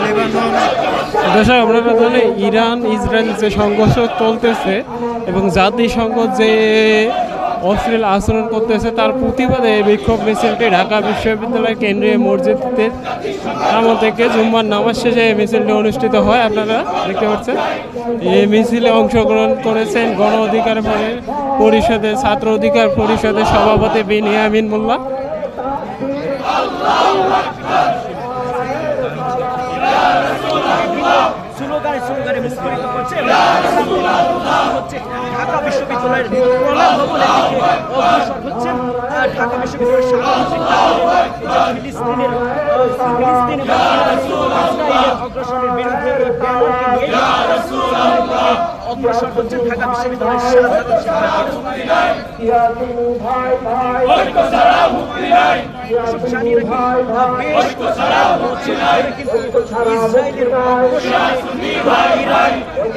Lebanon. দর্শক আপনারা জানেন ইরান ইসরায়েল যে সংঘর্ষ চলতেছে এবং জাতিসংঘ যে অশ্লীল আচরণ করতেছে তার প্রতিবাদে এই বিক্ষোভ মিছিলটি ঢাকা বিশ্ববিদ্যালয় কেন্দ্রীয় মসজিদের সামনে থেকে জুম্মার নামাজ শেষে এই মিছিলটি অনুষ্ঠিত হয়। আপনারা দেখতে পাচ্ছেন এই মিছিলে অংশগ্রহণ করেছেন গণ অধিকার পরিষদের ছাত্র অধিকার পরিষদের সভাপতি বিনিয়ামিন মোল্লা। স্লোগানে মুখরিত করছে হচ্ছে ঢাকা বিশ্ববিদ্যালয়ের প্রণাম ভবনের দিকে অগ্রসর হচ্ছেন ঢাকা বিশ্ববিদ্যালয়ের ফিলিস্তিনের অগ্রসরের বিরুদ্ধে এই ব্যানারকে নিয়ে অগ্রসর হচ্ছেন ঢাকা বিশ্ববিদ্যালয়ের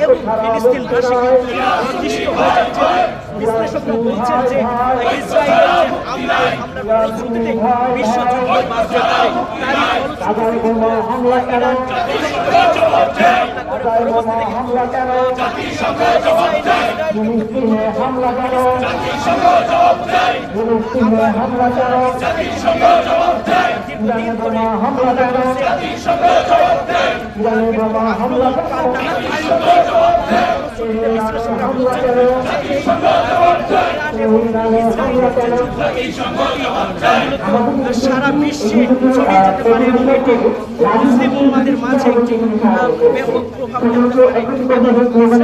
এবং ফিলিস্তিনবাসী অতিষ্ঠ হয়ে যাচ্ছে। বিশ্লেষকরা বলছেন যে ইসরায়েলের হামলার ফলশ্রুতিতে বিশ্বযুদ্ধের মাঝখানে সারা বিশ্বে ছড়িয়ে যেতে পারে এবং এটি মুসলিম উম্মাদের মাঝে একটি ব্যাপক প্রভাব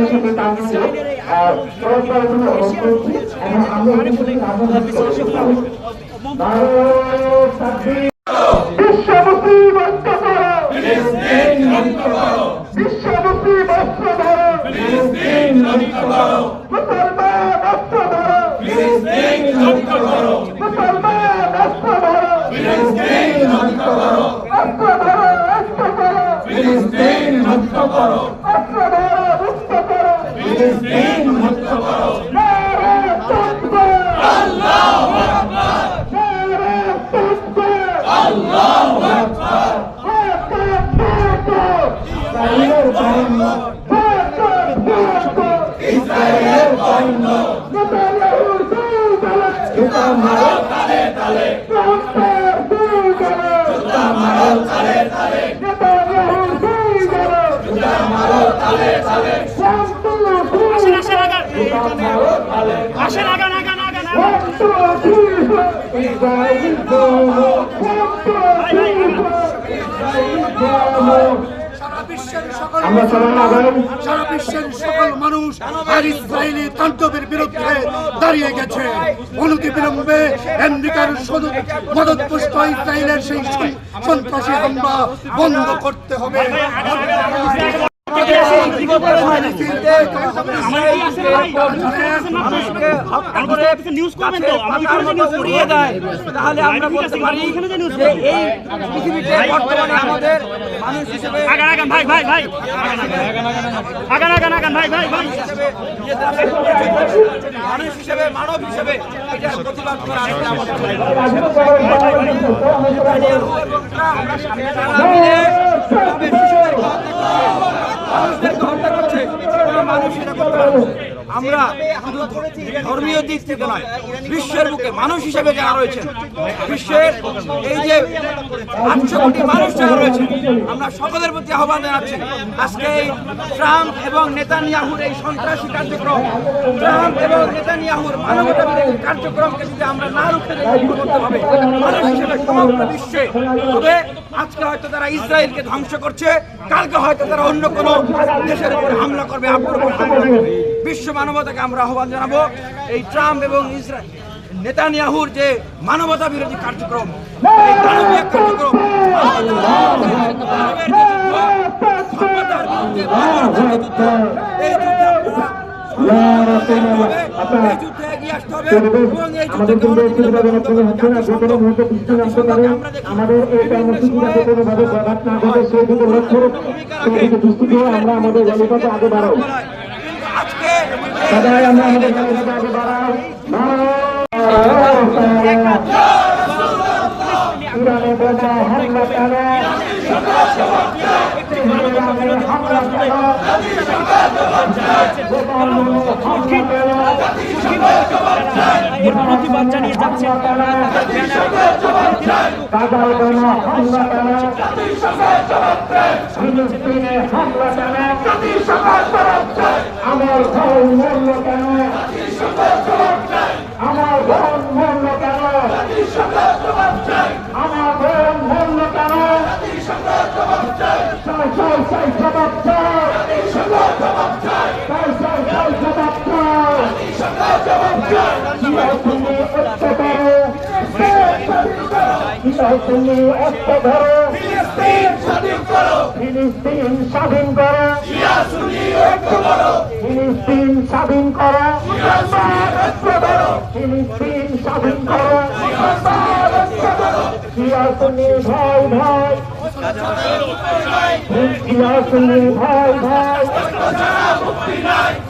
সারা বিশ্বের সকল মানুষ আর ইসরায়েলি তাণ্ডবের বিরুদ্ধে দাঁড়িয়ে গেছে। অনতিবিলম্বে আমেরিকার মদতপুষ্ট ইসরায়েলের সেই সন্ত্রাসী হামলা বন্ধ করতে হবে। তাহলে আমরা বলতে পারি যে এই পৃথিবীতে বর্তমানে আমাদের মানুষ হিসেবে মানুষ হিসেবে মানব হিসেবে এটার প্রতিবাদ করা মানুষদেরকে হত্যা করছে মানুষ এটা করতে পারবে। আমরা শুধু ধর্মীয় দিক থেকে নয়, বিশ্বের বুকে মানুষ হিসেবে যারা রয়েছেন, বিশ্বের এই যে 800 কোটি মানুষ যারা রয়েছে, আমরা সকলের প্রতি আহ্বান জানাচ্ছি আজকে এই ট্রাম্প এবং নেতানিয়াহুর এই সন্ত্রাসী কার্যক্রম, ট্রাম্প এবং নেতানিয়াহুর মানবতাবিরোধী কার্যক্রমকে যদি আমরা না রুখে করতে হবে মানুষ হিসেবে সমগ্র বিশ্বে, তবে আজকে হয়তো তারা ইসরায়েলকে ধ্বংস করছে, কালকে হয়তো তারা অন্য কোনো দেশের উপর হামলা করবে, আক্রমণ করবে। বিশ্ব মানবতাকে আমরা আহ্বান জানাবো এই ট্রাম্প এবং নেতানিয়াহুর যে মানবতা বিরোধী কার্যক্রম, এই দানবীয় কার্যক্রম, এই যুদ্ধে এগিয়ে আসতে হবে এবং এই যুদ্ধকে আমরা আমাদের জনতাকে আগে বাড়াবো। আজকে সবাই আমরা আমাদের জনতাকে আগে বাড়াই। ইরানে বোমা হামলা কেন? ইরানে হামলা কেন? লেবাননে হামলা কেন? এর প্রতিবাদ জানিয়ে যাচ্ছেন গাজায় বোমা হামলা কেন? ফিলিস্তিনে হামলা কেন? আমার ভাই মরল কেন? আমার বোন মরল কেন? আমার বোন মরল কেন? চাই চাই চাই জবাব চাই, চাই চাই চাই জবাব চাই। তুমি অস্ত্র ধরো, তুমি অস্ত্র ধরো, ফিলিস্তিন স্বাধীন করো, ফিলিস্তিন স্বাধীন করো, ফিলিস্তিন স্বাধীন করো, সিয়াসুন্নি ভাই ভাই, সিয়াসুন্নি ভাই ভাই,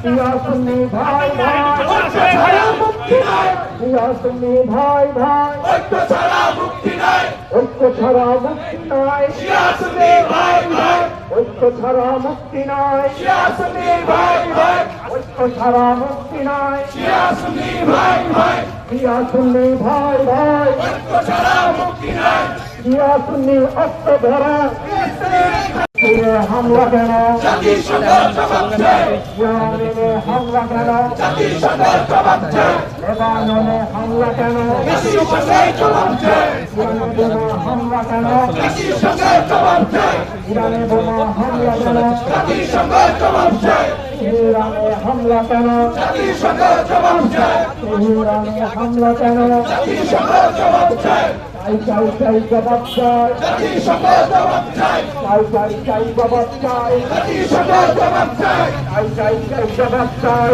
সিয়াসুন্নি ভাই ভাই, সিয়াসুন্নি ভাই ভাই, ঐক্য ছাড়া মুক্তি নাই, ঐক্য ছাড়া মুক্তি নাই, সিয়াসুন্নি ভাই ভাই, ঐক্য ছাড়া মুক্তি নাই, সিয়াসুন্নি ভাই ভাই, ঐক্য ছাড়া মুক্তি নাই, সিয়াসুন্নি ভাই ভাই, সিয়াসুন্নি ভাই ভাই, ঐক্য ছাড়া মুক্তি নাই, সিয়াসুন্নি অস্ত্র ধরা, হামলা কেন? ইরানে হামলা কেন? লেবাননে হামলা কেন? ইরানে বোমা হামলা কেন? ইরানে বোমা হামলা কেন? ইরানে হামলা কেন? ইরানে হামলা কেন? চাই চাই চাই জবাব চাই, চাই চাই চাই জবাব চাই, চাই চাই চাই জবাব চাই।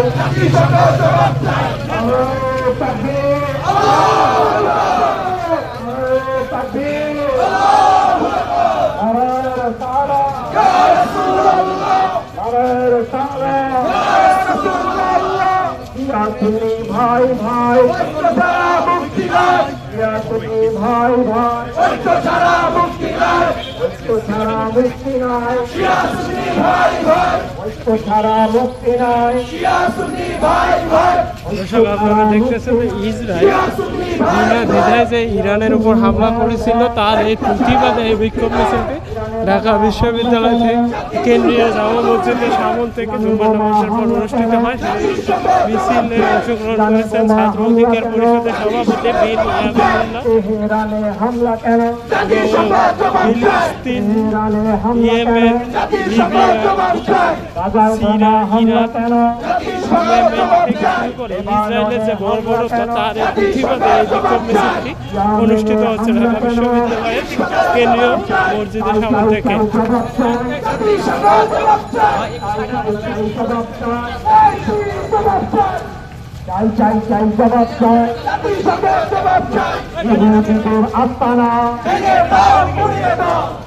তাকবীর, তাকবীর, নারায়ে তাআলা, নারায়ে তাআলা, সিয়াসুন্নি ভাই ভাই, সিয়াসুন্নি ভাই ভাই, ঐক্য ছাড়া মুক্তি নাই, ঐক্য ছাড়া মুক্তি নাই, সিয়াসুন্নি ভাই ভাই, ঐক্য ছাড়া মুক্তি নাই, সিয়াসুন্নি ভাই ভাই। দর্শক আপনারা দেখতেছেন যে ইসরায়েল বিনা দ্বিধায় যে ইরানের উপর হামলা করেছিল তার এই প্রতিবাদে এই বিক্ষোভ মিছিলটি ঢাকা বিশ্ববিদ্যালয় থেকে কেন্দ্রীয় জামা মসজিদের সামনে থেকে জুম্মা নামাজের পর অনুষ্ঠিত হয়। সেই মিছিলে অংশগ্রহণ করেছেন ছাত্র অধিকার পরিষদের সভাপতি বীর ইয়ামিনুল্লাহ, তেহরানে হামলা কেন? ফিলিস্তিন, তেহরানে হামলা ইয়েমেন, লিবিয়া, সিরিয়া, ইরাক, থেকে শুরু করে ইসরায়েলের যে বর্বরতা তার এই প্রতিবাদে এই বিক্ষোভ মিছিলটি অনুষ্ঠিত হচ্ছে ঢাকা বিশ্ববিদ্যালয়ের কেন্দ্রীয় মসজিদের সামনে থেকে। চাই চাই চাই জবাব চাই, ইহুদিদের আস্তানা,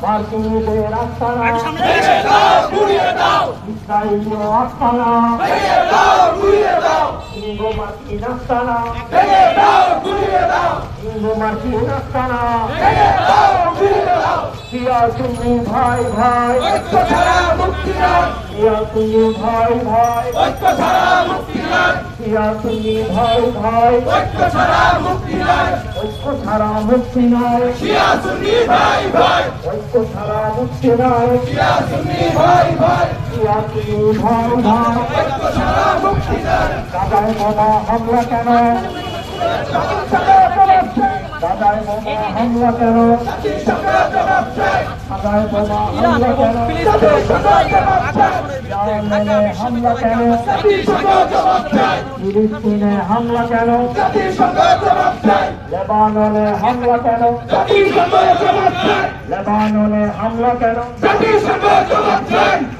মার্কিনীদের আস্তানা, ইসরায়েলীয় আস্তানা, ইন্দো মার্কিন আস্তানা, ইন্দো মার্কিন আস্তানা, সিয়াসুন্নি ভাই ভাই, ঐক্য ছাড়া মুক্তি নাই, সিয়াসুন্নি ভাই ভাই, ঐক্য ছাড়া মুক্তি নাই, সিয়াসুন্নি ভাই ভাই, ঐক্য ছাড়া মুক্তি নাই, ঐক্য ছাড়া মুক্তি নাই, সিয়াসুন্নি ভাই ভাই, ঐক্য ছাড়া মুক্তি নাই, সিয়াসুন্নি ভাই ভাই, সিয়াসুন্নি ভাই ভাই, ঐক্য ছাড়া মুক্তি নাই। গাজায় বোমা হামলা কেন? গাজায় বোমা হামলা কেন? গাজায় বোমা হামলা কেন? ইয়েমেনে হামলা কেন? ফিলিস্তিনে হামলা কেন? লেবাননে হামলা কেন? লেবাননে হামলা কেন?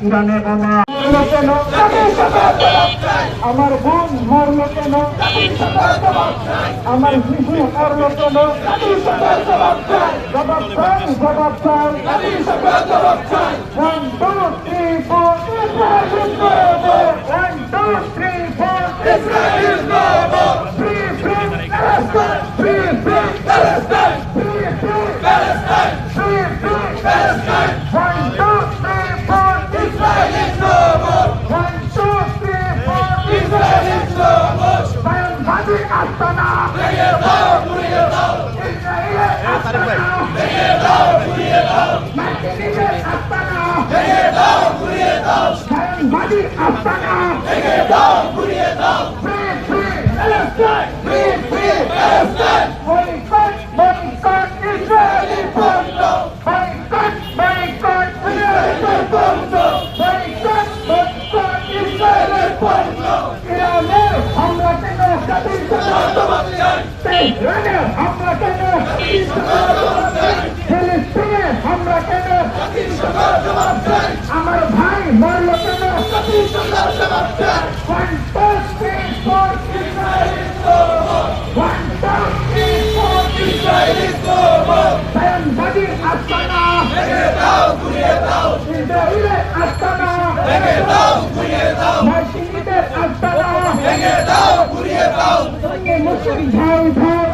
ইরানে বোমা হামলা কেন? আমার বোন মরল কেন? আমার শিশু মরল কেন? জবাব চাই, জবাব চাই। 1 2 3 4 Israel is no more. 1 2 3 4 Israel is no more. Free Palestine, free Palestine. আমার ভাই মরল কেন? মুসলিম ভাই ভাই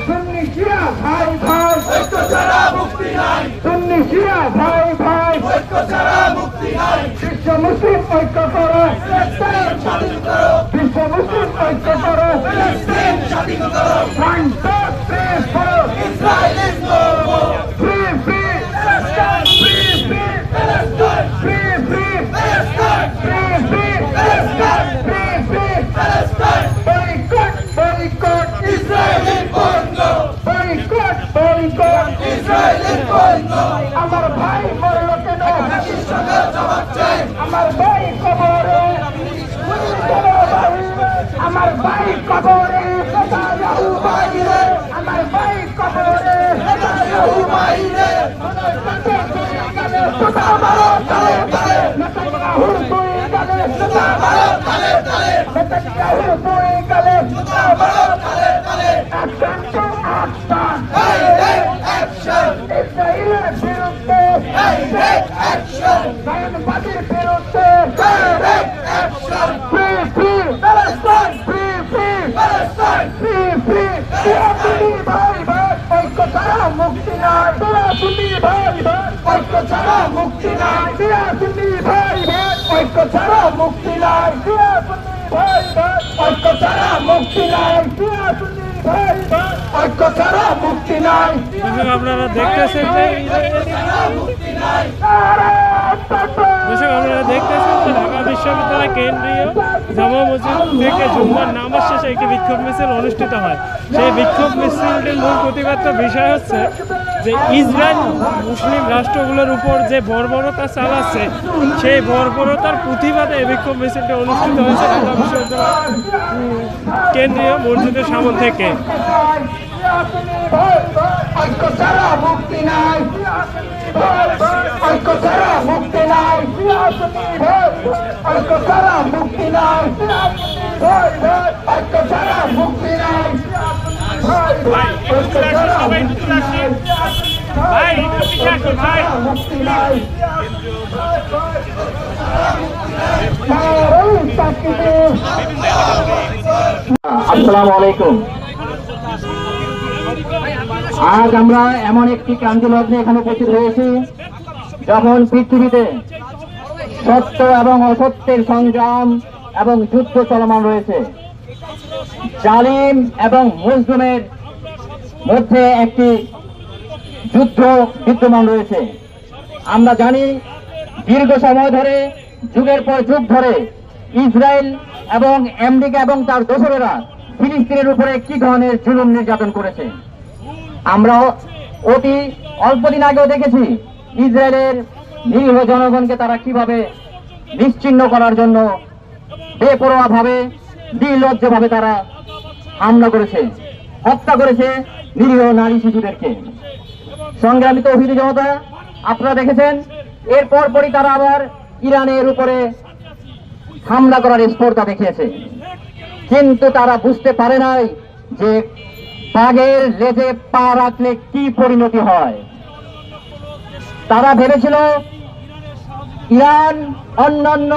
সুন্নি শিয়া ভাই ভাই সুন্নি শিয়া ভাই ভাই বিশ্ব মুসলিম ঐক্য করো, বিশ্ব মুসলিম ঐক্য করো। 1, 2, 3, 4 Free, free, free, free, free, free, free, free, free, boycott, boycott, Israeli পণ্য, boycott, boycott, Israeli পণ্য। আমার ভাই মরল কেন? আমার ভাই কবরে, আমার ভাই কবরে, আমার ভাই কবরে, মুক্তি নাই, ঐক্য ছাড়া মুক্তি নাই, ঐক্য ছাড়া মুক্তি নাই, ঐক্য ছাড়া মুক্তি নাই, ঐক্য ছাড়া মুক্তি নাই। দর্শক আপনারা দেখতেছেন যে ঢাকা বিশ্ববিদ্যালয় কেন্দ্রীয় জামা মসজিদ থেকে জুম্মার নামাজ শেষে একটি বিক্ষোভ মিছিল অনুষ্ঠিত হয়। সেই বিক্ষোভ মিছিলটির মূল প্রতিবাদ্য বিষয় হচ্ছে যে ইসরায়েল মুসলিম রাষ্ট্রগুলোর উপর যে বর্বরতা চালাচ্ছে, সেই বর্বরতার প্রতিবাদে এই বিক্ষোভ মিছিলটি অনুষ্ঠিত হয়েছে ঢাকা বিশ্ববিদ্যালয় কেন্দ্রীয় মসজিদের সামনে থেকে। ঐক্য ছাড়া মুক্তি নাই, ঐক্য ছাড়া মুক্তি নাই, ঐক্য ছাড়া মুক্তি নাই, ঐক্য ছাড়া মুক্তি নাই, ঐক্য ছাড়া মুক্তি নাই। আসসালামু আলাইকুম। আজ আমরা এমন একটি ক্রান্তি লগ্নে এখানে উপস্থিত হয়েছি যখন পৃথিবীতে সত্য এবং অসত্যের সংগ্রাম এবং যুদ্ধ চলমান রয়েছে। জালিম এবং মুজলুমের মধ্যে একটি যুদ্ধ বিদ্যমান রয়েছে। আমরা জানি দীর্ঘ সময় ধরে, যুগের পর যুগ ধরে ইসরায়েল এবং আমেরিকা এবং তার দোসরেরা ফিলিস্তিনের উপরে কি ধরনের জুলুম নির্যাতন করেছে। আমরা অতি অল্পদিন আগেও দেখেছি ইসরায়েলের নিরীহ জনগণকে তারা কিভাবে নিশ্চিহ্ন করার জন্য বেপরোয়া ভাবে, নির্লজ্জভাবে তারা হামলা করেছে, হত্যা করেছে নিরীহ নারী শিশুদেরকে। সংগ্রামী তৌহিদি জনতা, আপনারা দেখেছেন এর পরপরই তারা আবার ইরানের উপরে হামলা করার স্পর্ধা দেখিয়েছে। কিন্তু তারা বুঝতে পারে নাই যে বাঘের লেজে পা রাখলে কি পরিণতি হয়। তারা ভেবেছিল ইরান অন্যান্য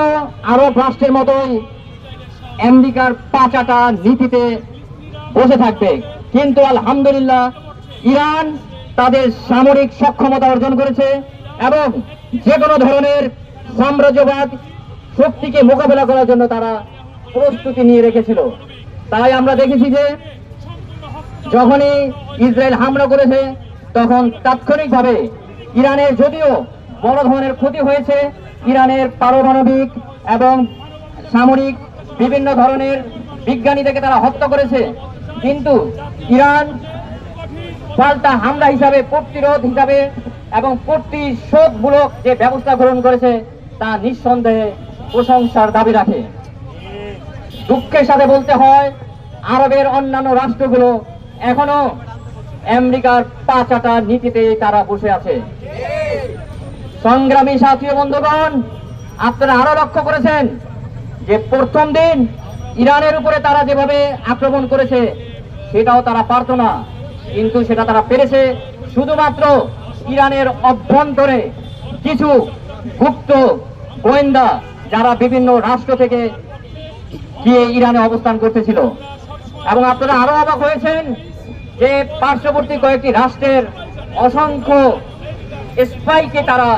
আরব রাষ্ট্রের মতোই আমেরিকার পাচাটা নীতিতে বসে থাকবে, কিন্তু আলহামদুলিল্লাহ ইরান তাদের সামরিক সক্ষমতা অর্জন করেছে এবং যে কোনো ধরনের সাম্রাজ্যবাদ শক্তিকে মোকাবেলা করার জন্য তারা প্রস্তুতি নিয়ে রেখেছিল। তাই আমরা দেখেছি যে যখনই ইসরায়েল হামলা করেছে তখন তাৎক্ষণিকভাবে ইরানের যদিও বড় ধরনের ক্ষতি হয়েছে, ইরানের পারমাণবিক এবং সামরিক বিভিন্ন ধরনের বিজ্ঞানীদেরকে তারা হত্যা করেছে, কিন্তু ইরান পাল্টা হামলা হিসাবে, প্রতিরোধ হিসাবে এবং প্রতিশোধমূলক যে ব্যবস্থা গ্রহণ করেছে তা নিঃসন্দেহে প্রশংসার দাবি রাখে। দুঃখের সাথে বলতে হয় আরবের অন্যান্য রাষ্ট্রগুলো এখনো আমেরিকার পাচাটা নীতিতে তারা বসে আছে। সংগ্রামী সাথী বন্ধুগণ, আপনারা আরো লক্ষ্য করেছেন যে প্রথম দিন ইরানের উপরে তারা যেভাবে আক্রমণ করেছে সেটাও তারা পারত না, কিন্তু সেটা তারা পেরেছে শুধুমাত্র ইরানের অভ্যন্তরে কিছু গুপ্ত গোয়েন্দা যারা বিভিন্ন রাষ্ট্র থেকে গিয়ে ইরানে অবস্থান করতেছিল। এবং আপনারা আরো অবাক হয়েছেন যে পার্শ্ববর্তী কয়েকটি রাষ্ট্রের অসংখ্য স্পাইকে তারা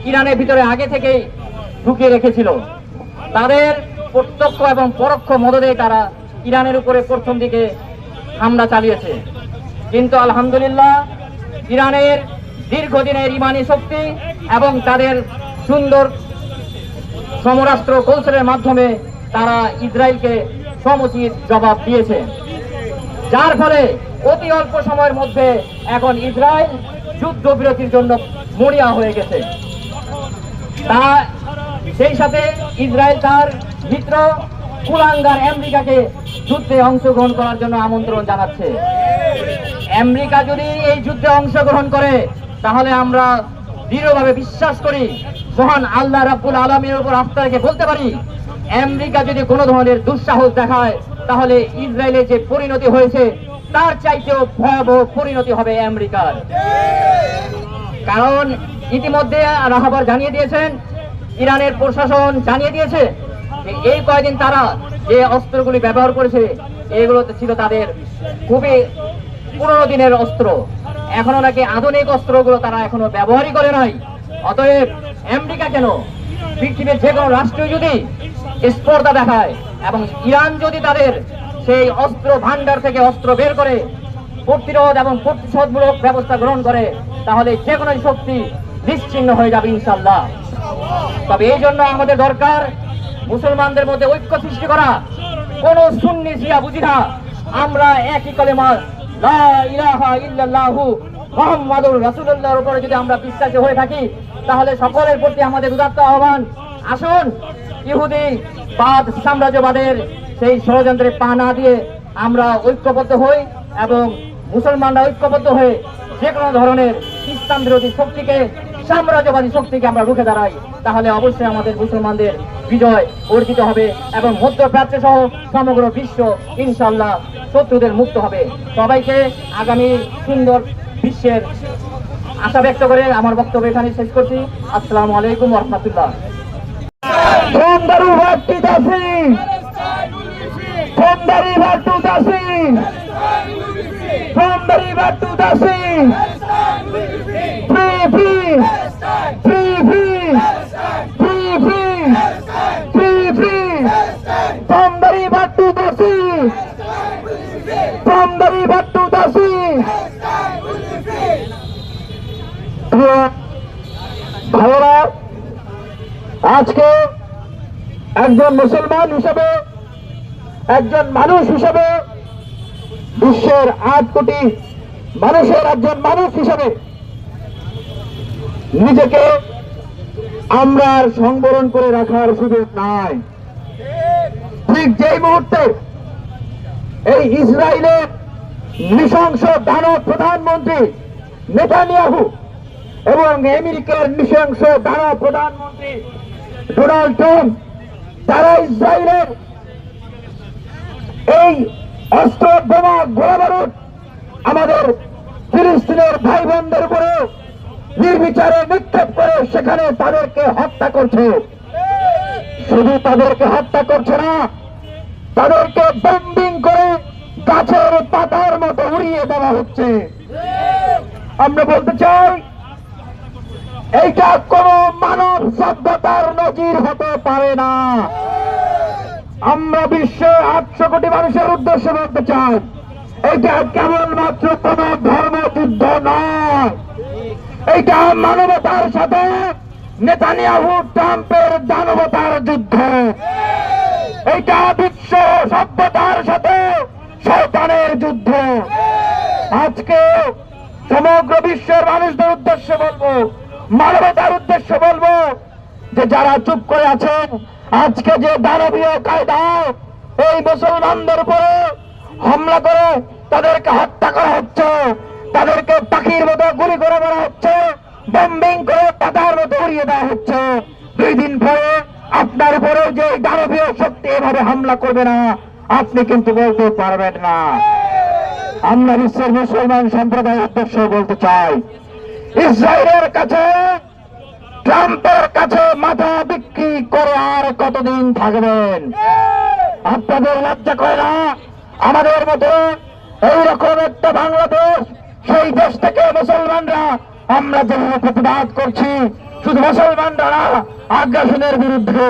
ইরানের ভিতরে আগে থেকেই ঢুকিয়ে রেখেছিল। তাদের প্রত্যক্ষ এবং পরোক্ষ মদদে তারা ইরানের উপরে প্রথম দিকে হামলা চালিয়েছে। কিন্তু আলহামদুলিল্লাহ ইরানের দীর্ঘদিনের ইমানি শক্তি এবং তাদের সুন্দর সমরাস্ত্র কৌশলের মাধ্যমে তারা ইসরায়েলকে সমুচিত জবাব দিয়েছে, যার ফলে অতি অল্প সময়ের মধ্যে এখন ইসরায়েল যুদ্ধবিরতির জন্য মরিয়া হয়ে গেছে। তা সেই সাথে ইসরায়েল তার মিত্র কুলাঙ্গার আমেরিকাকে যুদ্ধে অংশগ্রহণ করার জন্য আমন্ত্রণ জানাচ্ছে। আমেরিকা যদি এই যুদ্ধে অংশগ্রহণ করে তাহলে আমরা দৃঢ়ভাবে বিশ্বাস করি, মহান আল্লাহ রাব্বুল আলামিনের উপর আস্থা রেখে বলতে পারি, আমেরিকা যদি কোনো ধরনের দুঃসাহস দেখায় তাহলে ইসরায়েলের যে পরিণতি হয়েছে তার চাইতেও ভয়াবহ পরিণতি হবে আমেরিকার। কারণ ইতিমধ্যে রাহাবার জানিয়ে দিয়েছেন, ইরানের প্রশাসন জানিয়ে দিয়েছে যে এই কয়েকদিন তারা যে অস্ত্রগুলি ব্যবহার করেছে এগুলো ছিল তাদের খুবই পুরনো দিনের অস্ত্র, এখনো নাকি আধুনিক অস্ত্রগুলো তারা এখনো ব্যবহারই করে নাই। অতএব আমেরিকা কেন, পৃথিবীর যে কোনো রাষ্ট্র যদি স্পর্ধা দেখায় এবং ইরান যদি তাদের সেই অস্ত্র ভান্ডার থেকে অস্ত্র বের করে প্রতিরোধ এবং প্রতিশোধমূলক ব্যবস্থা গ্রহণ করে তাহলে যে কোনো শক্তি নিশ্চিহ্ন হয়ে যাবে ইনশাআল্লাহ। তবে এই জন্য আমাদের দরকার মুসলমানদের মধ্যে ঐক্য সৃষ্টি করা। কোন সুন্নি শিয়া বুঝি না, আমরা একই কলেমা লা ইলাহা ইল্লাল্লাহু মুহাম্মাদুর রাসূলুল্লাহর উপরে যদি আমরা বিশ্বাসী হয়ে থাকি তাহলে সকলের প্রতি আমাদের উদাত্ত আহ্বান, আসুন ইহুদিবাদ সাম্রাজ্যবাদের সেই ষড়যন্ত্রে পা না দিয়ে আমরা ঐক্যবদ্ধ হই এবং মুসলমানরা ঐক্যবদ্ধ হয়ে যে কোনো ধরনের ইসলাম বিরোধী শক্তিকে, সাম্রাজ্যবাদী শক্তিকে আমরা রুখে দাঁড়াই, তাহলে অবশ্যই আমাদের মুসলমানদের বিজয় অর্জিত হবে এবং মধ্যপ্রাচ্য সহ সমগ্র বিশ্ব ইনশাআল্লাহ শত্রুদের মুক্ত হবে। সবাইকে আগামী সুন্দর বিশ্বের আশা ব্যক্ত করে আমার বক্তব্য এখানে শেষ করছি। আসসালামু আলাইকুম ওয়া রাহমাতুল্লাহ। From the river to the sea, from the river to the sea, from the river to the sea, free, free, free, free, free, free, free, free, from the river to the sea, from the river to the sea. ভাইরা, আজকে একজন মুসলমান হিসেবে, একজন মানুষ হিসেবে, বিশ্বের 8 কোটি মানুষের একজন মানুষ হিসেবে নিজেকে আমরা আর সংবরণ করে রাখার সুযোগ নাই। ঠিক যেই মুহূর্তে এই ইসরায়েলের নৃশংস দানব প্রধানমন্ত্রী নেতানিয়াহু এবং আমেরিকার নৃশংস দানব প্রধানমন্ত্রী ডোনাল্ড ট্রাম্প তারা ইসরায়েলের এই অস্ত্র, বোমা, গোলাবারুদ আমাদের ফিলিস্তিনের ভাই বোনদের উপরে নির্বিচারে নিক্ষেপ করে সেখানে তাদেরকে হত্যা করছে। শুধু তাদেরকে হত্যা করছে না, তাদেরকে বম্বিং করে গাছের পাতার মতো উড়িয়ে দেওয়া হচ্ছে। আমরা বলতে চাই এইটা কোন মানব সভ্যতার নজির হতে পারে না। আমরা বিশ্বের 800 কোটি মানুষের উদ্দেশ্যে বলতে চাই, এটা কেবলমাত্র কোন ধর্মযুদ্ধ নয়, এটা মানবতার সাথে নেতানিয়াহু ট্রাম্পের দানবতার যুদ্ধ। এটা বিশ্ব সভ্যতার সাথে শয়তানের যুদ্ধ। আজকে সমগ্র বিশ্বের মানুষদের উদ্দেশ্যে বলবো, মানবতার উদ্দেশ্যে বলবো যে যারা চুপ করে আছেন, আজকে যে দানবীয় কায়দায় এই মুসলমানদের উপরে হামলা করে তাদেরকে হত্যা করা হচ্ছে, তাদেরকে পাখির মতো গুলি করে মারা হচ্ছে, বম্বিং করে পাতার মতো উড়িয়ে দেওয়া হচ্ছে, 2 দিন পরে আপনার উপরে যে দানবীয় শক্তি এভাবে হামলা করবে না, আপনি কিন্তু বলতে পারবেন না। আমরা বিশ্বের মুসলমান সম্প্রদায়ের উদ্দেশ্যে বলতে চাই, ইসরায়েলের কাছে, ট্রাম্পের কাছে মাথা বিক্রি করে আর কতদিন থাকবেন? আপনাদের লজ্জা করে না? আমাদের মতো এইরকম একটা বাংলাদেশ, সেই দেশ থেকে মুসলমানরা আমরা যেভাবে প্রতিবাদ করছি, শুধু মুসলমানরা না, আগ্রাসনের বিরুদ্ধে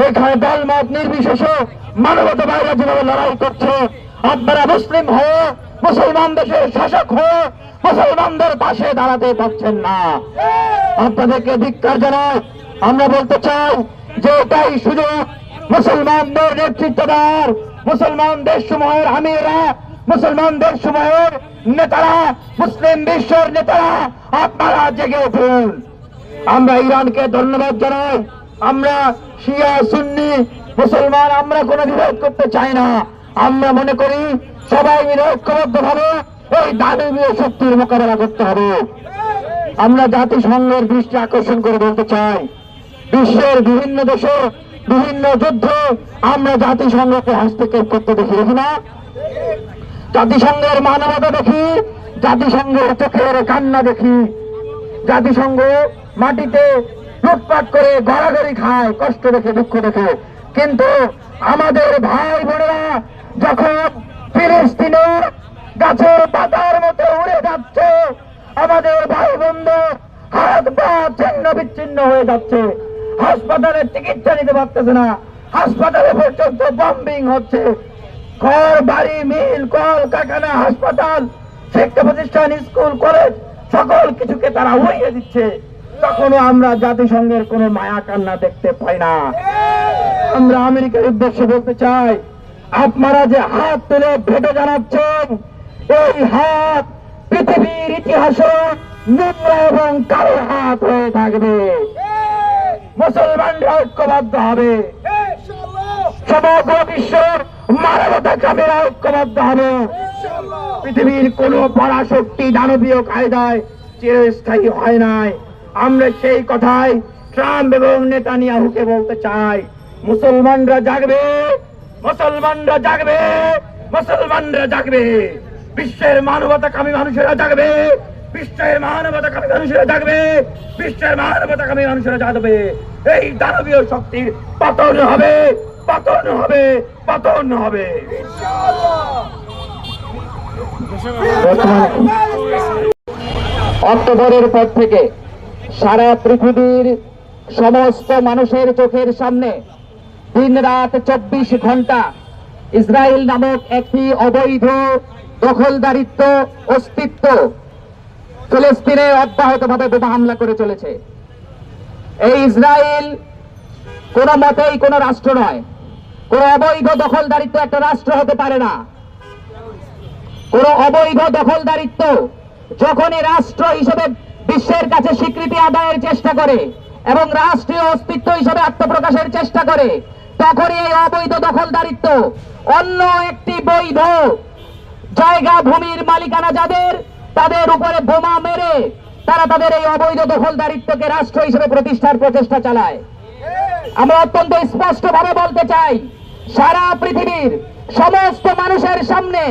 এখানে দলমত নির্বিশেষে মানবতাবাদীরা যেভাবে লড়াই করছে, আপনারা মুসলিম হয়ে, মুসলমান দেশের শাসক হয়ে মুসলমানদের পাশে দাঁড়াতে পারছেন না। আপনাদেরকে ধিক্কার জানাই। আমরা বলতে চাই যে এটাই সুযোগ মুসলমানদের নেতৃত্ব দেওয়ার, মুসলমান দেশ সমূহের আমিরা, মুসলমান দেশ সমূহের নেতারা, মুসলিম বিশ্বের নেতারা, আপনারা জেগে উঠুন। আমরা ইরানকে ধন্যবাদ জানাই। আমরা শিয়া সুন্নি মুসলমান আমরা কোনো বিরোধ করতে চাই না। আমরা মনে করি সবাই মিলে ঐক্যবদ্ধভাবে এই দানবীয় শক্তির মোকাবেলা করতে হবে। আমরা জাতিসংঘের দৃষ্টি আকর্ষণ করে বলতে চাই, বিশ্বের বিভিন্ন দেশে বিভিন্ন যুদ্ধে আমরা জাতিসংঘকে হস্তক্ষেপ করতে দেখি না? জাতিসংঘের মানবতা দেখি, জাতিসংঘের চোখের কান্না দেখি, জাতিসংঘ মাটিতে লুটপাট করে গড়াগড়ি খায়, কষ্ট দেখে, দুঃখ দেখে। কিন্তু আমাদের ভাই বোনেরা যখন ফিলিস্তিনের গাছের পাতার মতো উড়ে যাচ্ছে, আমাদের ভাই বোনদের হাত পা ছিন্ন বিচ্ছিন্ন হয়ে যাচ্ছে, হাসপাতালে চিকিৎসা নিতে পারতেছে না, হাসপাতালে পর্যন্ত বম্বিং হচ্ছে, ঘর বাড়ি মিল কল কারখানা হাসপাতাল শিক্ষা প্রতিষ্ঠান স্কুল কলেজ সকল কিছুকে তারা উড়িয়ে দিচ্ছে, তখনও আমরা জাতিসংঘের কোনো মায়া কান্না দেখতে পাই না। আমরা আমেরিকার উদ্দেশ্যে বলতে চাই, আপনারা যে হাত তুলে ভেটো জানাচ্ছেন, এই হাত পৃথিবীর ইতিহাসে নোংরা এবং কালো হাত হয়ে থাকবে। মুসলমানরা ঐক্যবদ্ধ হবে, সমগ্র বিশ্বের মানবতাকামীরা ঐক্যবদ্ধ হবে। পৃথিবীর কোন পরাশক্তি দানবীয় কায়দায় চিরস্থায়ী হয় নাই। আমরা সেই কথাই ট্রাম্প এবং নেতানিয়াহুকে বলতে চাই, মুসলমানরা জাগবে, মুসলমানরা জাগবে, মুসলমানরা জাগবে, বিশ্বের মানবতাকামী মানুষেরা জাগবে, বিশ্বের মানবতাকামী মানুষেরা জাগবে, বিশ্বের মানবতাকামী মানুষেরা জাগবে। এই দানবীয় শক্তির পতন হবে, পতন হবে, পতন হবে। অক্টোবরের পর থেকে সারা পৃথিবীর সমস্ত মানুষের চোখের সামনে দিন রাত 24 ঘন্টা ইসরায়েল নামক একটি অবৈধ দখলদারিত্ব অস্তিত্ব ফিলিস্তিনে অব্যাহতভাবে বোমা হামলা করে চলেছে। এই ইসরায়েল কোন মতেই কোন রাষ্ট্র নয়, কোন অবৈধ দখলদারিত্ব একটা রাষ্ট্র হতে পারে না। কোন অবৈধ দখলদারিত্ব যখনই রাষ্ট্র হিসেবে বিশ্বের কাছে স্বীকৃতি আদায়ের চেষ্টা করে এবং রাষ্ট্রীয় অস্তিত্ব হিসেবে আত্মপ্রকাশের চেষ্টা করে, তখনই এই অবৈধ দখলদারিত্ব অন্য একটি বৈধ জায়গা ভূমির মালিকানা যাদের, তাদের উপরে বোমা মেরে তারা তাদের এই অবৈধ দখলদারিত্বকে রাষ্ট্র হিসেবে প্রতিষ্ঠার প্রচেষ্টা চালায়। আমরা অত্যন্ত স্পষ্টভাবে বলতে চাই, সারা পৃথিবীর সমস্ত মানুষের সামনে,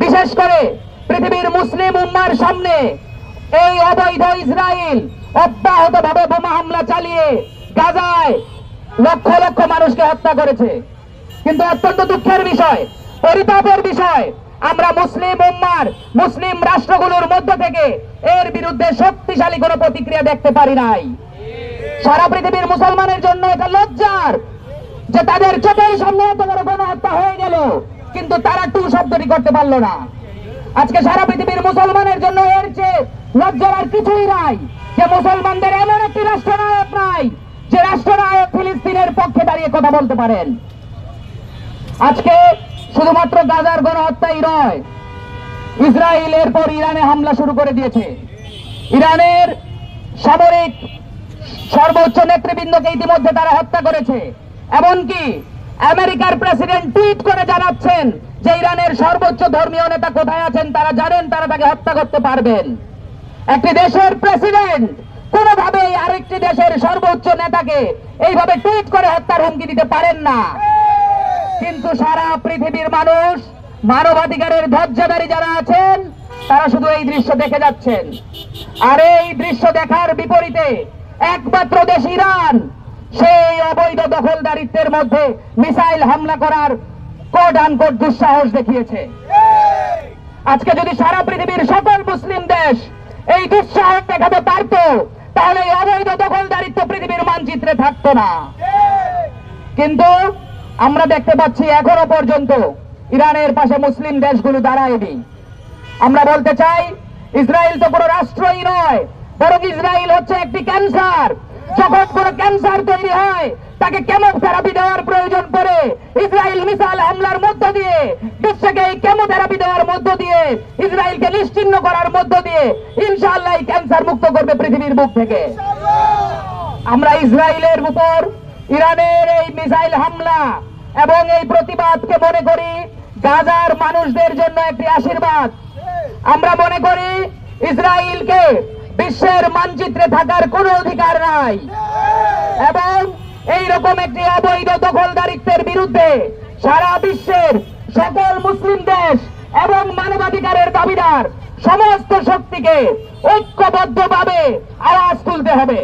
বিশেষ করে পৃথিবীর মুসলিম উম্মার সামনে এই অবৈধ ইসরায়েল অব্যাহতভাবে বোমা হামলা চালিয়ে গাজায় লক্ষ লক্ষ মানুষকে হত্যা করেছে। কিন্তু অত্যন্ত দুঃখের বিষয়, পরিতাপের বিষয়, আমরা মুসলিম উম্মার মুসলিম রাষ্ট্রগুলোর মধ্য থেকে এর বিরুদ্ধে শক্তিশালী কোনো প্রতিক্রিয়া দেখতে পারি নাই। সারা পৃথিবীর মুসলমানের জন্য এটা লজ্জার যে তাদের চোখের সামনে এত বড় গণহত্যা হয়ে গেল, কিন্তু তারা টু শব্দটি করতে পারলো না। আজকে সারা পৃথিবীর মুসলমানের জন্য এর চেয়ে লজ্জার আর কিছুই নাই যে মুসলমানদের এমন একটি রাষ্ট্রনায়ক নাই যে রাষ্ট্রনায়ক ফিলিস্তিনের পক্ষে দাঁড়িয়ে কথা বলতে পারেন। আজকে শুধুমাত্র গাজার গণহত্যাই নয়, ইসরায়েলের পর ইরানে হামলা শুরু করে দিয়েছে। ইরানের সামরিক সর্বোচ্চ নেতৃবৃন্দকে ইতিমধ্যে তারা হত্যা করেছে। এমনকি আমেরিকার প্রেসিডেন্ট টুইট করে জানাচ্ছেন যে ইরানের সর্বোচ্চ ধর্মীয় নেতা কোথায় আছেন তারা জানেন, তারা তাকে হত্যা করতে পারবেন। একটি দেশের প্রেসিডেন্ট কোনোভাবেই আরেকটি দেশের সর্বোচ্চ নেতাকে এইভাবে টুইট করে হত্যার হুমকি দিতে পারেন না। কিন্তু সারা পৃথিবীর মানুষ, মানবাধিকারের ধ্বজাধারী যারা আছেন, তারা শুধু এই দৃশ্য দেখে যাচ্ছেন। আর এই দৃশ্য দেখার বিপরীতে একমাত্র দেশ ইরান সেই অবৈধ দখলদারিত্বের মধ্যে মিসাইল হামলা করার কোট আনকোট দুঃসাহস দেখিয়েছে। আজকে যদি সারা পৃথিবীর সকল মুসলিম দেশ এই দুঃসাহস দেখাতে পারত, তাহলে এই অবৈধ দখলদারিত্ব পৃথিবীর মানচিত্রে থাকতো না। কিন্তু আমরা দেখতে পাচ্ছি এখনো পর্যন্ত ইরানের পাশে মুসলিম দেশগুলো দাঁড়ায়নি। আমরা বলতে চাই, ইসরায়েল তো কোনো রাষ্ট্রই নয়, বরং ইসরায়েল হচ্ছে একটি ক্যান্সার। যখন কোনো ক্যান্সার তৈরি হয় তাকে কেমোথেরাপি দেওয়ার প্রয়োজন পড়ে। ইসরায়েল মিসাইল হামলার মধ্য দিয়ে বিশ্বকে এই কেমোথেরাপি দেওয়ার মধ্য দিয়ে ইসরায়েলকে নিশ্চিহ্ন করার মধ্য দিয়ে ইনশাআল্লাহ এই ক্যান্সার মুক্ত করবে পৃথিবীর বুক থেকে। আমরা ইসরায়েলের উপর ইরানের এই মিসাইল হামলা এবং এই প্রতিবাদকে মনে করি গাজার মানুষদের জন্য একটি আশীর্বাদ। আমরা মনে করি ইসরায়েলকে বিশ্বের মানচিত্রে থাকার কোনো অধিকার নাই এবং এই রকম একটি অবৈধ দখলদারিত্বের বিরুদ্ধে সারা বিশ্বের সকল মুসলিম দেশ এবং মানবাধিকারের দাবিদার সমস্ত শক্তিকে ঐক্যবদ্ধভাবে আওয়াজ তুলতে হবে।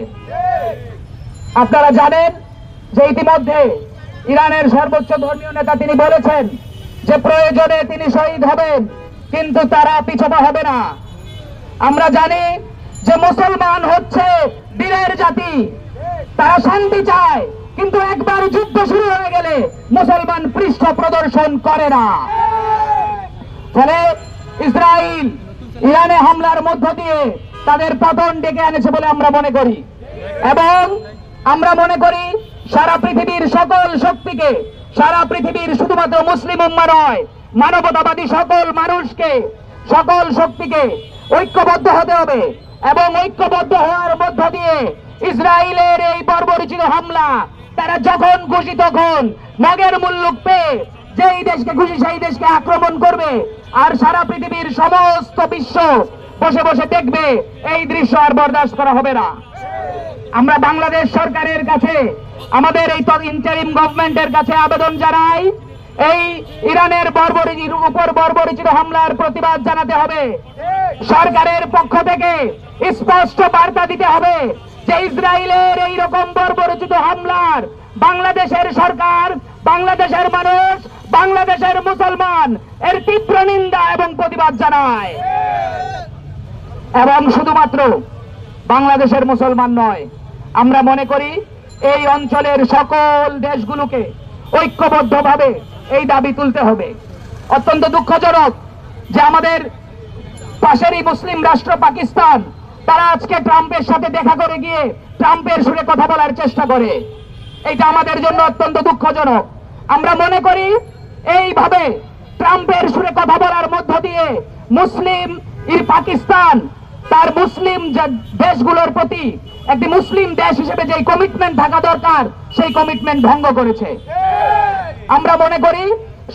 আপনারা জানেন যে ইতিমধ্যে ইরানের সর্বোচ্চ ধর্মীয় নেতা তিনি বলেছেন যে প্রয়োজনে তিনি শহীদ হবেন, কিন্তু তারা পিছপা হবে না। আমরা জানি যে মুসলমান হচ্ছে বীরের জাতি, তারা শান্তি চায়, কিন্তু একবার যুদ্ধ শুরু হয়ে গেলে মুসলমান পৃষ্ঠ প্রদর্শন করে না। ফলে ইসরায়েল ইরানে হামলার মধ্য দিয়ে তাদের পতন ডেকে আনেছে বলে আমরা মনে করি এবং আমরা মনে করি সারা পৃথিবীর সকল শক্তিকে, সারা পৃথিবীর শুধুমাত্র মুসলিম উম্মাহ নয়, মানবতাবাদী সকল মানুষকে, সকল শক্তিকে ঐক্যবদ্ধ হতে হবে এবং ঐক্যবদ্ধ হওয়ার মধ্য দিয়ে ইসরায়েলের এই বর্বরোচিত হামলা তারা যখন খুশি তখন মগের মুল্লুক পেয়ে যেই দেশকে খুশি সেই দেশকে আক্রমণ করবে আর সারা পৃথিবীর সমস্ত বিশ্ব বসে বসে দেখবে। এই দৃশ্য আর বরদাস্ত করা হবে না। আমরা বাংলাদেশ সরকারের কাছে, আমাদের এই ইন্টারিম গভর্নমেন্টের কাছে আবেদন জানাই, এই ইরানের বর্বরোচিত হামলার প্রতিবাদ জানাতে হবে। সরকারের পক্ষ থেকে স্পষ্ট বার্তা দিতে হবে যে ইসরায়েলের এই রকম বর্বরোচিত হামলার বাংলাদেশের সরকার, বাংলাদেশের মানুষ, বাংলাদেশের মুসলমান এর তীব্র নিন্দা এবং প্রতিবাদ জানায়। এবং শুধুমাত্র বাংলাদেশের মুসলমান নয়, আমরা মনে করি এই অঞ্চলের সকল দেশগুলোকে ঐক্যবদ্ধভাবে এই দাবি তুলতে হবে। অত্যন্ত দুঃখজনক যে আমাদের পাশেরই মুসলিম রাষ্ট্র পাকিস্তান, তারা আজকে ট্রাম্পের সাথে দেখা করে গিয়ে ট্রাম্পের সুরে কথা বলার চেষ্টা করে। এটা আমাদের জন্য অত্যন্ত দুঃখজনক। আমরা মনে করি এইভাবে ট্রাম্পের সুরে কথা বলার মধ্য দিয়ে মুসলিম পাকিস্তান তার মুসলিম দেশগুলোর প্রতি একটি মুসলিম দেশ হিসেবে যে কমিটমেন্ট থাকা দরকার সেই কমিটমেন্ট ভঙ্গ করেছে। আমরা মনে করি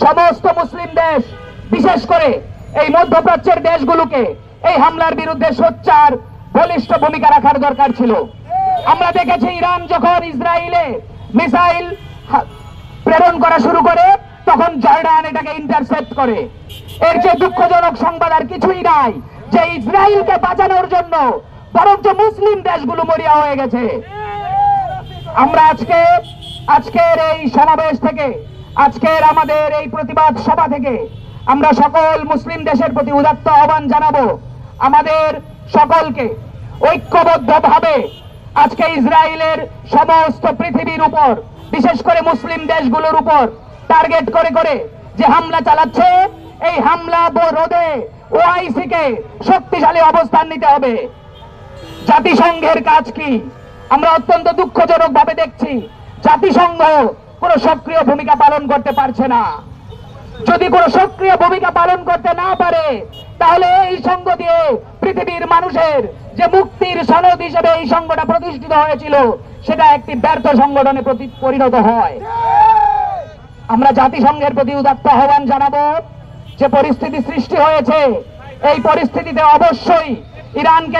সমস্ত মুসলিম দেশ, বিশেষ করে এই মধ্যপ্রাচ্যের দেশগুলোকে এই হামলার বিরুদ্ধে সোচ্চার বলিষ্ঠ ভূমিকা রাখার দরকার ছিল। আমরা দেখেছি ইরান যখন ইসরায়েলে মিসাইল প্রেরণ করা শুরু করে তখন জর্ডান এটাকে ইন্টারসেপ্ট করে। এর যে দুঃখজনক সংবাদ আর কিছুই নাই যে ইসরায়েলকে বাঁচানোর জন্য বরঞ্চ মুসলিম দেশগুলো মরিয়া হয়ে গেছে। আমরা আজকের এই সমাবেশ থেকে, আজকের আমাদের এই প্রতিবাদ সভা থেকে আমরা সকল মুসলিম দেশের প্রতি উদাত্ত আহ্বান জানাবো আমাদের সকলকে ঐক্যবদ্ধভাবে আজকে ইসরায়েলের সমস্ত পৃথিবীর উপর, বিশেষ করে মুসলিম দেশগুলোর উপর টার্গেট করে করে যে হামলা চালাচ্ছে, এই হামলা রোধে ওআইসি কে শক্তিশালী অবস্থান নিতে হবে। জাতিসংঘের কাজ কি? আমরা অত্যন্ত দুঃখজনক ভাবে দেখছি জাতিসংঘ কোনো সক্রিয় ভূমিকা পালন করতে পারছে না। যদি কোনো সক্রিয় ভূমিকা পালন করতে না পারে, তাহলে এই সংঘ দিয়ে পৃথিবীর মানুষের যে মুক্তির সনদ হিসেবে এই সংঘটা প্রতিষ্ঠিত হয়েছিল, সেটা একটি ব্যর্থ সংগঠনে পরিণত হয়। আমরা জাতিসংঘের প্রতি উদাত্ত আহ্বান জানাবো, যে পরিস্থিতি সৃষ্টি হয়েছে এই পরিস্থিতিতে অবশ্যই ইরানকে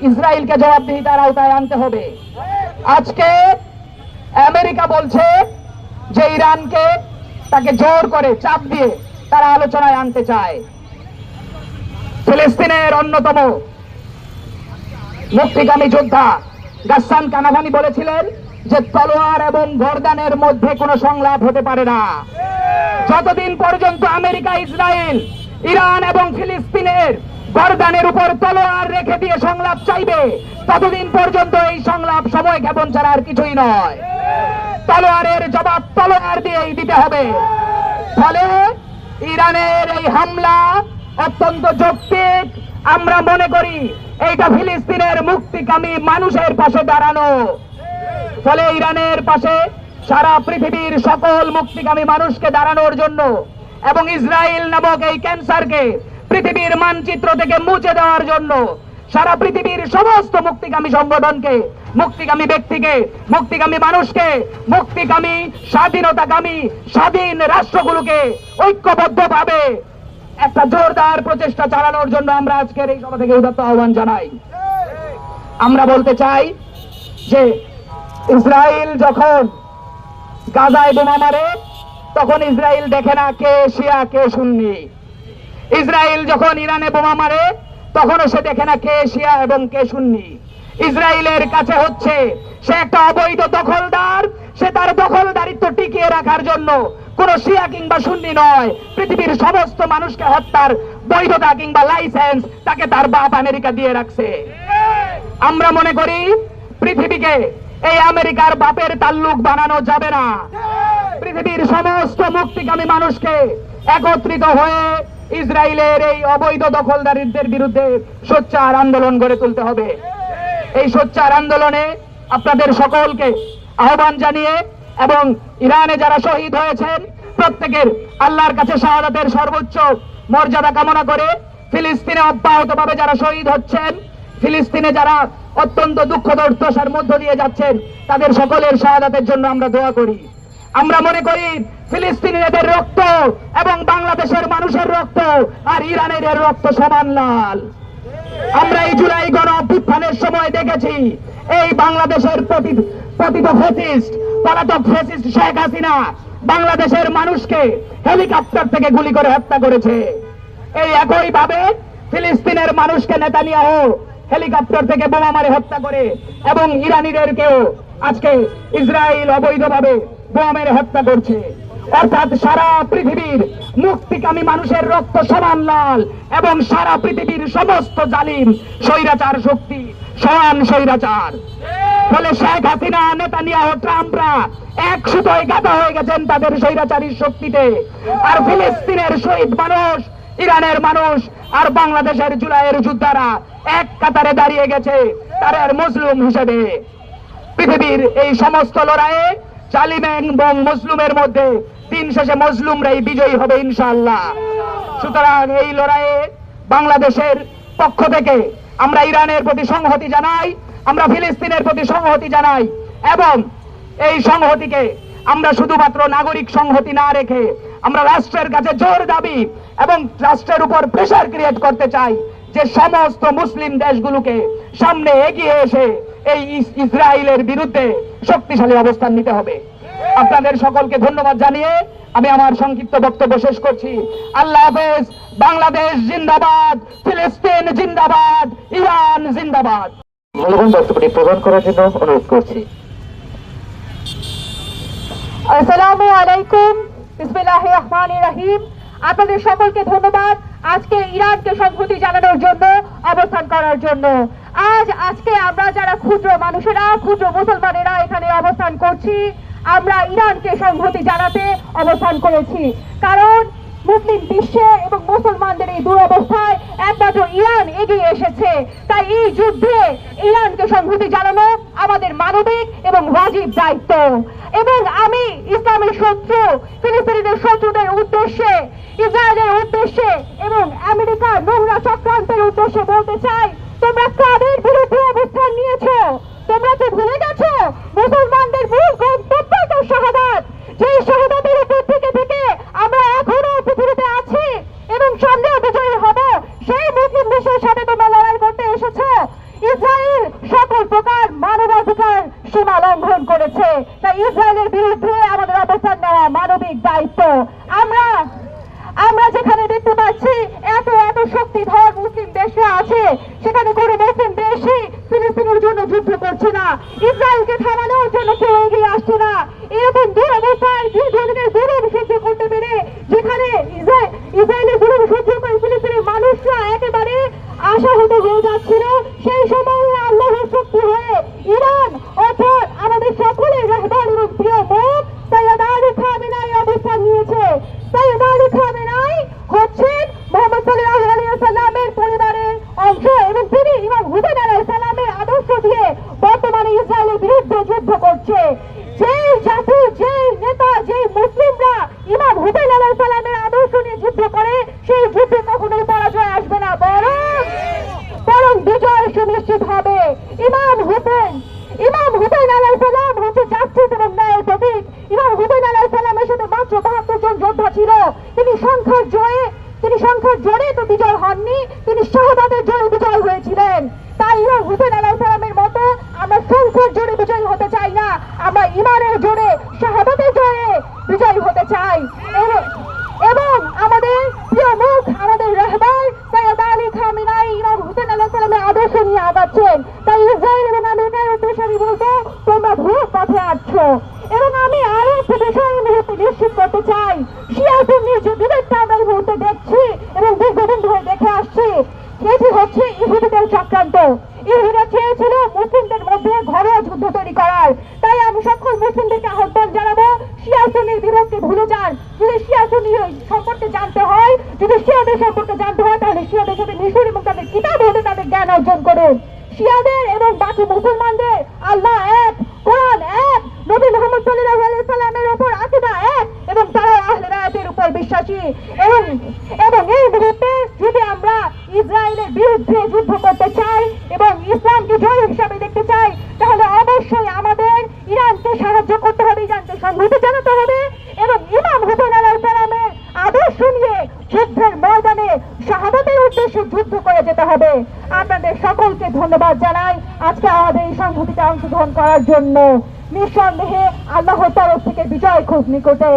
ইসরায়েলকে জবাবদিহিতার আওতায় আনতে হবে। আজকে আমেরিকা বলছে যে ইরানকে তাকে জোর করে চাপ দিয়ে তারা আলোচনায় আনতে চায়। ফিলিস্তিনের অন্যতম মুক্তিকামী যোদ্ধা গাসসান কানাভানি বলেছিলেন যে তলোয়ার এবং গর্দানের মধ্যে কোনো সংলাপ হতে পারে না। যতদিন পর্যন্ত আমেরিকা, ইসরায়েল, ইরান এবং ফিলিস্তিনের গর্দানের উপর তলোয়ার রেখে দিয়ে সংলাপ চাইবে, ততদিন পর্যন্ত এই সংলাপ সময় জ্ঞাপন ছাড়া আর কিছুই নয়। তলোয়ারের জবাব তলোয়ার দিয়েই দিতে হবে। ফলে ইরানের এই হামলা অত্যন্ত যৌক্তিক। আমরা মনে করি এইটা ফিলিস্তিনের মুক্তিকামী মানুষের পাশে দাঁড়ানো। ফলে ইরানের পাশে সারা পৃথিবীর সকল মুক্তিকামী মানুষকে দাঁড়ানোর জন্য এবং ইসরায়েল নামক এই ক্যান্সারকে পৃথিবীর মানচিত্র থেকে মুছে দেওয়ার জন্য সারা পৃথিবীর সমস্ত মুক্তিকামী সংগঠনকে, মুক্তিকামী ব্যক্তিকে, মুক্তিকামী মানুষকে, মুক্তিকামী স্বাধীনতাকামী স্বাধীন রাষ্ট্রগুলোকে ঐক্যবদ্ধভাবে একটা জোরদার প্রচেষ্টা চালানোর জন্য আমরা আজকের এই সভা থেকে উদাত্ত আহ্বান জানাই। আমরা বলতে চাই যে ইসরায়েল যখন গাজায় বোমা মারে, তখন ইসরায়েল দেখে না কে শিয়া কে সুন্নি। ইসরায়েল যখন ইরানে বোমা মারে, তখনও সে দেখে না কে শিয়া এবং কে সুন্নি। ইসরায়েলের কাছে হচ্ছে সে একটা অবৈধ দখলদার। সে তার দখলদারিত্ব টিকিয়ে রাখার জন্য কোন শিয়া কিংবা সুন্নি নয়, পৃথিবীর সমস্ত মানুষকে হত্যার বৈধতা কিংবা লাইসেন্স তাকে তার বাপ আমেরিকা দিয়ে রাখছে। আমরা মনে করি পৃথিবীকে এই আমেরিকার বাপের তাল্লুক বানানো যাবে না। পৃথিবীর সমস্ত মুক্তিকামী মানুষকে একত্রিত হয়ে ইসরায়েলের এই অবৈধ দখলদারিত্বের বিরুদ্ধে সোচ্চার আন্দোলন গড়ে তুলতে হবে। এই সোচ্চার আন্দোলনে আপনাদের সকলকে আহ্বান জানিয়ে এবং ইরানে যারা শহীদ হয়েছেন প্রত্যেকের আল্লাহর কাছে শাহাদাতের সর্বোচ্চ মর্যাদা কামনা করে, ফিলিস্তিনে অব্যাহতভাবে যারা শহীদ হচ্ছেন, ফিলিস্তিনে যারা অত্যন্ত দুঃখ দুর্দশার মধ্য দিয়ে যাচ্ছেন, তাদের সকলের শাহাদাতের জন্য আমরা দোয়া করি। আমরা মনে করি ফিলিস্তিনিদের রক্ত এবং বাংলাদেশের মানুষের রক্ত আর ইরানের রক্ত সমান লাল। আমরা এই জুলাই গণ অভ্যুত্থানের সময় দেখেছি এই বাংলাদেশের পতিত ফ্যাসিস্ট, পলাতক ফ্যাসিস্ট শেখ হাসিনা বাংলাদেশের মানুষকে হেলিকপ্টার থেকে গুলি করে হত্যা করেছে। এই একই ভাবে ফিলিস্তিনের মানুষকে নেতানিয়াহু হেলিকপ্টার থেকে বোমা মারে হত্যা করে এবং ইরানিদেরকেও আজকে ইসরায়েল অবৈধভাবে বোমা মেরে হত্যা করছে। অর্থাৎ সারা পৃথিবীর মুক্তিকামী মানুষের রক্ত সমান লাল এবং সারা পৃথিবীর সমস্ত জালিম স্বৈরাচার শক্তি সমান স্বৈরাচার। ফলে শেখ হাসিনা, নেতানিয়াহু, ট্রাম্পরা এক সুতোয় গাঁথা হয়ে গেছেন তাদের স্বৈরাচারী শক্তিতে। আর ফিলিস্তিনের শহীদ মানুষ, ইরানের মানুষ আর বাংলাদেশের জুলাইয়ের যোদ্ধারা এক কাতারে দাঁড়িয়ে গেছে তাদের মজলুম হিসেবে। পৃথিবীর এই সমস্ত লড়াইয়ে জালিম এবং মজলুমের মধ্যে দিন শেষে মজলুমরাই বিজয়ী হবে ইনশাআল্লাহ। সুতরাং এই লড়াইয়ে বাংলাদেশের পক্ষ থেকে আমরা ইরানের প্রতি সংহতি জানাই, আমরা ফিলিস্তিনের প্রতি সংহতি জানাই এবং এই সংহতিকে আমরা শুধুমাত্র নাগরিক সংহতি না রেখে আমরা রাষ্ট্রের কাছে জোর দাবি এবং রাষ্ট্রের উপর প্রেসার ক্রিয়েট করতে চাই যে সমস্ত মুসলিম দেশগুলোকে সামনে এগিয়ে এসে এই ইসরায়েলের বিরুদ্ধে শক্তিশালী অবস্থান নিতে হবে। আপনাদের সকলকে ধন্যবাদ জানিয়ে আমি আমার সংক্ষিপ্ত বক্তব্য শেষ করছি। আল্লাহ হাফেজ। বাংলাদেশ জিন্দাবাদ, ফিলিস্তিন জিন্দাবাদ, ইরান জিন্দাবাদ। মূল্যবান বক্তব্যটি প্রদান করার জন্য অনুরোধ করছি। আসসালামু আলাইকুম, বিসমিল্লাহির রহমানির রহিম। আপনাদের সকলকে ধন্যবাদ আজকে ইরানকে সংহতি জানানোর জন্য, অবস্থান করার জন্য। আজকে আমরা যারা ক্ষুদ্র মানুষেরা, ক্ষুদ্র মুসলমানেরা এখানে অবস্থান করছি, আমরা ইরানকে সংহতি জানাতে অবস্থান করেছি। কারণ মুসলিম বিশ্বে এবং মুসলমানদের এই দুরবস্থায় একমাত্র ইরান এগিয়ে এসেছে। তাই এই যুদ্ধে ইরানকে সংহতি জানানো আমাদের মানবিক এবং ওয়াজিব দায়িত্ব। এবং আমি ইসলামের শত্রু, ফিলিস্তিনের শত্রুদের উদ্দেশ্যে, ইসরায়েলের উদ্দেশ্যে এবং আমেরিকার নোংরা চক্রান্তের উদ্দেশ্যে বলতে চাই, তোমরা কাদের বিরুদ্ধে অবস্থান নিয়েছো? তোমরা কি ভুলে গেছো মুসলমানদের মূল গন্তব্য তো শাহাদাত? যে শাহাদাতের উপর থেকে থেকে আমরা এখনো পৃথিবীতে আছি এবং সামনেও বিজয়ী হব। সেই মুসলিম বিশ্বের সাথে তোমরা লড়াই করতে এসেছো। ইসরায়েল সকল প্রকার মানবাধিকার সীমা লঙ্ঘন করেছে। তাই ইসরায়েলের বিরুদ্ধে আমাদের অবস্থান নেওয়া মানবিক দায়িত্ব। আমরা যেখানে দেখতে পাচ্ছি এত এত শক্তিধর মুসলিম দেশরা আছে, সেখানে কোনো মুসলিম দেশই ফিলিস্তিনের জন্য যুদ্ধ করছে না, ইসরায়েলকে থামানোর জন্য কেউ এগিয়ে আসছে না। এরকম দুরবস্থায় দীর্ঘদিনের জুলুম সহ্য করতে পেরে, যেখানে ইসরায়েলের জুলুম সহ্য করে ফিলিস্তিনের মানুষরা একেবারে আশাহত হয়ে যাচ্ছিল, সেই সময় আল্লাহর শক্তি হয়ে ইরান অর্থাৎ আমাদের সকলের রাহবার এবং প্রিয় মুখ সৈয়দ আলী খামেনাই অবস্থান নিয়েছে। সৈয়দ আলী খামেনাই হচ্ছেন মুহাম্মদ সাল্লাল্লাহু আলাইহি ওয়াসাল্লামের পরিবারের অংশ এবং তিনি ইমাম হুসাইন আলাইহিস সালামের আদর্শ দিয়ে বর্তমানে ইসরায়েলের বিরুদ্ধে যুদ্ধ করছে। যে জাতি, যে নেতা, যে মুসলিমরা ইমাম হুসাইন আলাইহিস সালামের আদর্শ নিয়ে যুদ্ধ করে, সেই যুদ্ধে কখনোই পরাজয় আসবে না, বরং বিজয় সুনিশ্চিত হবে। ইমাম হুসাইন আলাইহিস সালাম হচ্ছে জাস্টিস এবং ন্যায়ের প্রতীক। ইমাম হুসাইন আলাইহিস সালামের সাথে মাত্র 72 জন যোদ্ধা ছিল। তিনি সংখ্যার জোরে তো বিজয় হননি, তিনি শাহাদাতের জোরে বিজয় হয়েছিলেন। তাই ইমাম হুসাইন আলাইহিস সালামের মতো আমরা সংখ্যার জোরে বিজয়ী হতে চাই না, আমরা ইমানের জোরে, শাহাদাতের জোরে বিজয়ী হতে চাই। এবং আমাদের প্রিয় মুখ, আমাদের রাহবার সৈয়দ আলী খামেনাই ইমাম হুসাইন আলাইহিস সালামের আদর্শ নিয়ে আগাচ্ছেন। তাই ইসরায়েল এবং আমেরিকার উদ্দেশ্যে আমি বলবো, তোমরা ভুল পথে আছো। এবং আমি আরো একটা বিষয় এই মুহূর্তে নিশ্চিত করতে চাই, শিয়া সুন্নির যে বিভেদটা আমরা এই মুহূর্তে দেখছি এবং দীর্ঘদিন ধরে দেখে আসছি, সেটি হচ্ছে ইহুদিদের চক্রান্ত। ইহুদিরা চেয়েছিল মুসলিমদের মধ্যে ঘরোয়া যুদ্ধ তৈরি করার। তাই আমি সকল মুসলিমদেরকে আহ্বান জানাবো, শিয়া সুন্নির বিভেদকে ভুলে যান। যদি শিয়া সুন্নি সম্পর্কে জানতে হয়, যদি শিয়াদের সম্পর্কে জানতে হয়, তাহলে শিয়াদের সাথে মিশুন এবং তাদের কিতাব হতে তাদের জ্ঞান অর্জন করুন। শিয়াদের এবং বাকি মুসলমানদের আল্লাহ এক, কোরআন এক, নবী মুহাম্মদ সাল্লাল্লাহু আলাইহি সাল্লামের উপর আকীদা এক এবং তারা আহলে বায়াতের উপর বিশ্বাসী। এবং এই মুহূর্তে যদি আমরা ইসরায়েলের বিরুদ্ধে যুদ্ধ করতে চাই এবং ইসলামকে জয় হিসাবে দেখতে চাই, তাহলে অবশ্যই আমাদের ইরানকে সাহায্য করতে হবে, ইরানকে সংহতি জানাতে হবে এবং ইমাম হুসাইন আলাইহিস সালামের আদর্শ নিয়ে যুদ্ধের ময়দানে শাহাদাতের উদ্দেশ্যে যুদ্ধ করে যেতে হবে। আপনাদের সকলকে ধন্যবাদ জানাই আজকে আমাদের এই সংহতিতে অংশগ্রহণ করার জন্য। নিঃসন্দেহে আল্লাহর তরফ থেকে বিজয় খুব নিকটে।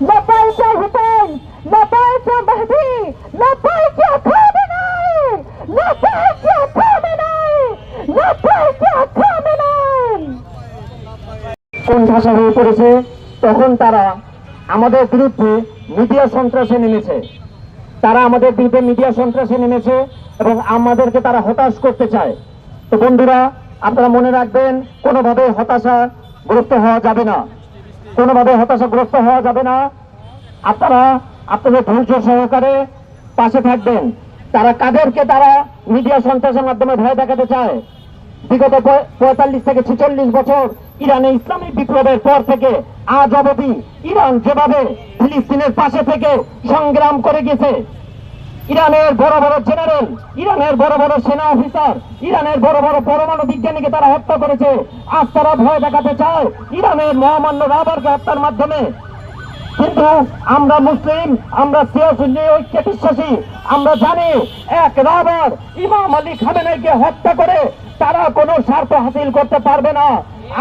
লব্বাইক ইয়া হুসাইন, লব্বাইক ইয়া মাহদি, লব্বাইক ইয়া খামেনাই, লব্বাইক ইয়া খামেনাই, লব্বাইক ইয়া খামেনাই। কোন ভাষা হয়ে পড়েছে, তখন তারা আমাদের বিরুদ্ধে মিডিয়া সন্ত্রাসে নেমেছে। এবং আমাদেরকে তারা হতাশ করতে চায়। তো বন্ধুরা, আপনারা মনে রাখবেন, কোনোভাবে হতাশাগ্রস্ত হওয়া যাবে না, আপনারা আপনাদের ধৈর্য সহকারে পাশে থাকবেন। কাদেরকে তারা মিডিয়া সন্ত্রাসের মাধ্যমে ভয় দেখাতে চায়? বিগত 45 থেকে 46 বছর ইরানে ইসলামিক বিপ্লবের পর থেকে আজ অবধি ইরান যেভাবে ফিলিস্তিনের পাশে থেকে সংগ্রাম করে গেছে, ইরানের বড় বড় জেনারেল, ইরানের বড় বড় সেনা অফিসার, ইরানের বড় বড় পরমাণু বিজ্ঞানীকে তারা হত্যা করেছে। আজ তারা ভয় দেখাতে চায় ইরানের মহামান্য রাবারকে হত্যার মাধ্যমে। কিন্তু আমরা মুসলিম, আমরা শিয়া সুন্নি ঐক্যে বিশ্বাসী। আমরা জানি এক রাবার ইমাম আলী খামেনাইকে হত্যা করে তারা কোনো স্বার্থ হাসিল করতে পারবে না।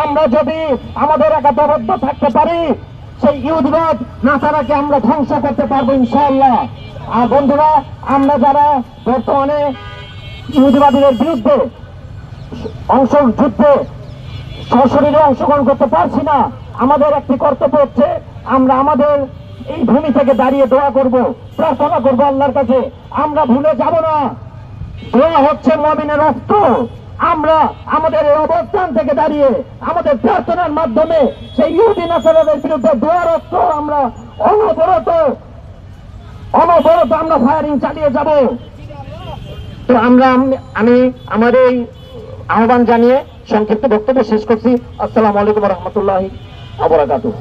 আমরা যদি আমাদের একাত্মবদ্ধ থাকতে পারি, সেই ইহুদিবাদ নাসারাকে আমরা ধ্বংস করতে পারবো ইনশাআল্লাহ। আর বন্ধুরা, আমরা যারা বর্তমানে ইহুদিবাদীদের বিরুদ্ধে যুদ্ধে সশরীরে অংশগ্রহণ করতে পারছি না, আমাদের একটি কর্তব্য হচ্ছে আমরা আমাদের এই ভূমি থেকে দাঁড়িয়ে দোয়া করব, প্রার্থনা করব আল্লাহর কাছে। আমরা ভুলে যাব না, দোয়া হচ্ছে মুমিনের অস্ত্র। আমরা আমাদের এই অবস্থান থেকে দাঁড়িয়ে আমাদের প্রার্থনার মাধ্যমে সেই ইহুদি নাসারাদের বিরুদ্ধে দোয়ার অস্ত্র আমরা অনবরত আমরা ফায়ারিং চালিয়ে যাব। তো আমি আমার এই আহ্বান জানিয়ে সংক্ষিপ্ত বক্তব্য শেষ করছি। আসসালামু আলাইকুম ওয়া রাহমাতুল্লাহি ওয়া বারাকাতুহু।